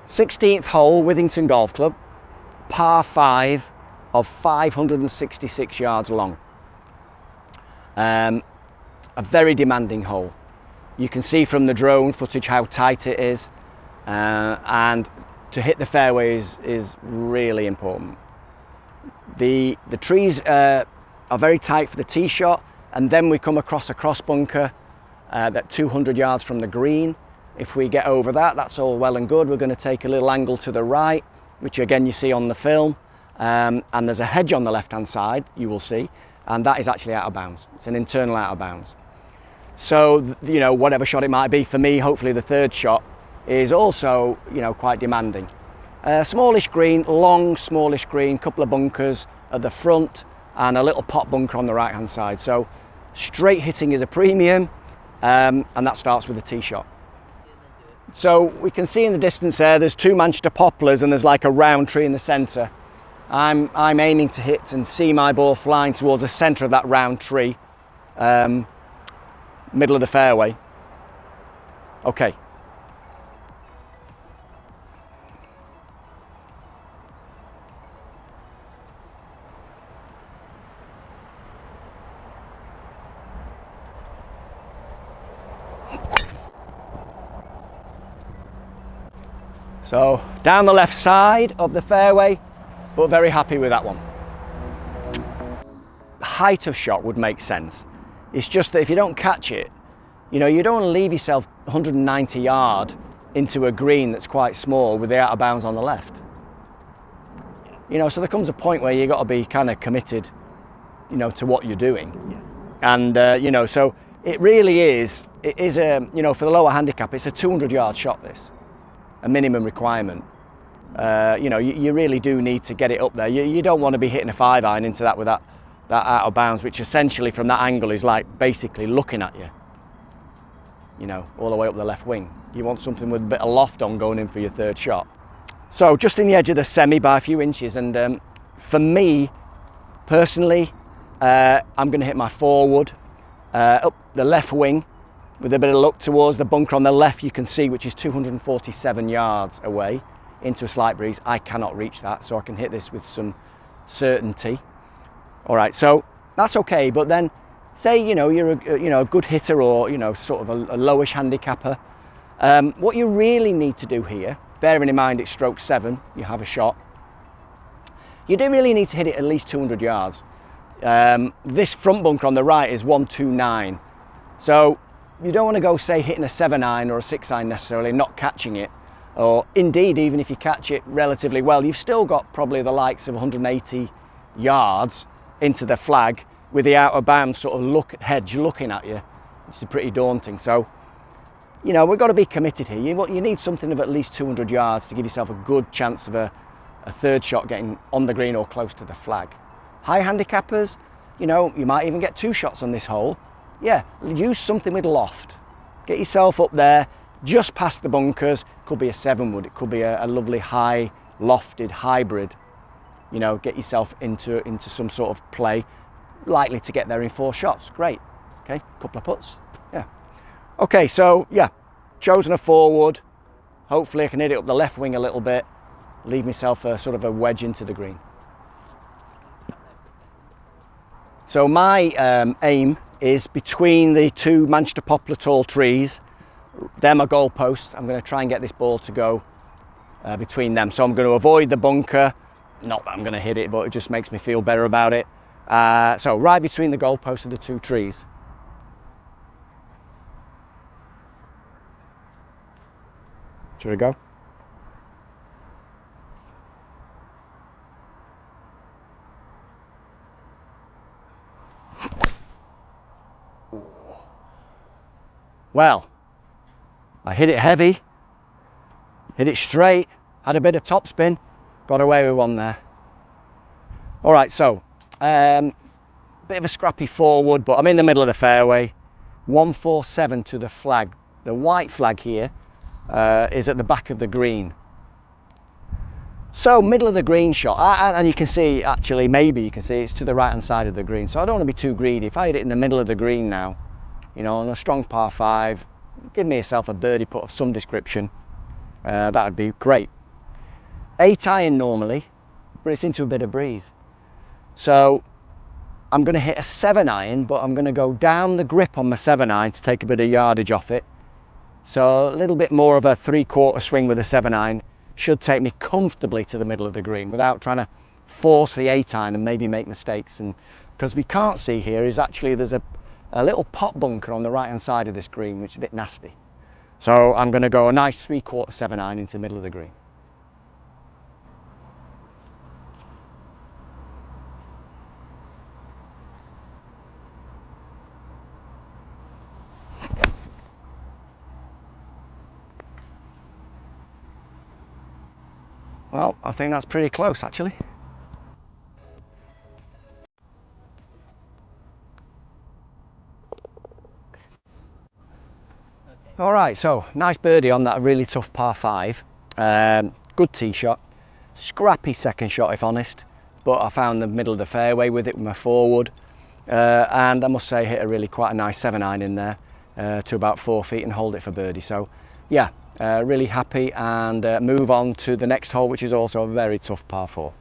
16th hole, Withington Golf Club, par 5 of 566 yards long. A very demanding hole. You can see from the drone footage how tight it is, and to hit the fairways is really important. The trees are very tight for the tee shot, and then we come across a cross bunker at 200 yards from the green. If we get over that, that's all well and good. We're going to take a little angle to the right, which again you see on the film, and there's a hedge on the left hand side, you will see, and that is actually out of bounds. It's an internal out of bounds. So, you know, whatever shot it might be, for me, hopefully the third shot is also, you know, quite demanding. Smallish green, long smallish green, couple of bunkers at the front and a little pot bunker on the right hand side. So straight hitting is a premium, and that starts with the tee shot. So we can see in the distance there's two Manchester poplars and there's like a round tree in the centre. I'm aiming to hit and see my ball flying towards the centre of that round tree, middle of the fairway. Okay. So down the left side of the fairway, but very happy with that one. The height of shot would make sense. It's just that if you don't catch it, you know, you don't want to leave yourself 190 yard into a green that's quite small with the out of bounds on the left. You know, so there comes a point where you've got to be kind of committed, you know, to what you're doing. Yeah. And, you know, so it really is, you know, for the lower handicap, it's a 200 yard shot, this. A minimum requirement. You know, you really do need to get it up there. You don't want to be hitting a 5-iron into that with that out of bounds, which essentially from that angle is like basically looking at you, you know, all the way up the left wing. You want something with a bit of loft on going in for your third shot. So just in the edge of the semi by a few inches, and for me personally, I'm going to hit my forward up the left wing with a bit of luck towards the bunker on the left, you can see, which is 247 yards away into a slight breeze. I cannot reach that, so I can hit this with some certainty. All right, so that's okay, but then say, you know, you're a good hitter, or, you know, sort of a lowish handicapper. What you really need to do here, bearing in mind it's stroke 7, you have a shot, you do really need to hit it at least 200 yards. This front bunker on the right is 129, so you don't want to go, say, hitting a 7-iron or a 6-iron necessarily, not catching it, or indeed, even if you catch it relatively well, you've still got probably the likes of 180 yards into the flag with the out of bounds sort of hedge looking at you, which is pretty daunting. So, you know, we've got to be committed here. You need something of at least 200 yards to give yourself a good chance of a third shot getting on the green or close to the flag. High handicappers, you know, you might even get 2 shots on this hole. Yeah, use something with loft. Get yourself up there, just past the bunkers. Could be a 7-wood, it could be a lovely high lofted hybrid. You know, get yourself into some sort of play, likely to get there in 4 shots. Great. Okay, couple of putts. Yeah. Okay, so yeah, chosen a forward. Hopefully I can hit it up the left wing a little bit, leave myself a sort of a wedge into the green. So my aim is between the 2 Manchester poplar tall trees. They're my goalposts. I'm going to try and get this ball to go between them. So I'm going to avoid the bunker. Not that I'm going to hit it, but it just makes me feel better about it. So right between the goalposts of the 2 trees. Should we go? Well, I hit it heavy, hit it straight, had a bit of topspin, got away with one there. All right, so bit of a scrappy forward, but I'm in the middle of the fairway. 147 to the flag. The white flag here is at the back of the green. So middle of the green shot, and you can see, actually, maybe you can see it's to the right hand side of the green. So I don't want to be too greedy. If I hit it in the middle of the green now, you know, on a strong par 5, give myself a birdie putt of some description, that would be great. 8 iron normally, but it's into a bit of breeze. So I'm going to hit a 7 iron, but I'm going to go down the grip on my 7 iron to take a bit of yardage off it. So a little bit more of a 3/4 swing with a 7 iron should take me comfortably to the middle of the green without trying to force the 8 iron and maybe make mistakes. And because we can't see here is actually there's a little pot bunker on the right hand side of this green, which is a bit nasty. So I'm going to go a nice 3/4 7 iron into the middle of the green. Well, I think that's pretty close actually. All right, so nice birdie on that really tough par 5. Good tee shot, scrappy second shot if honest, but I found the middle of the fairway with it with my forward, and I must say hit quite a nice 7 iron in there to about 4 feet and hold it for birdie. So yeah, really happy, and move on to the next hole, which is also a very tough par 4.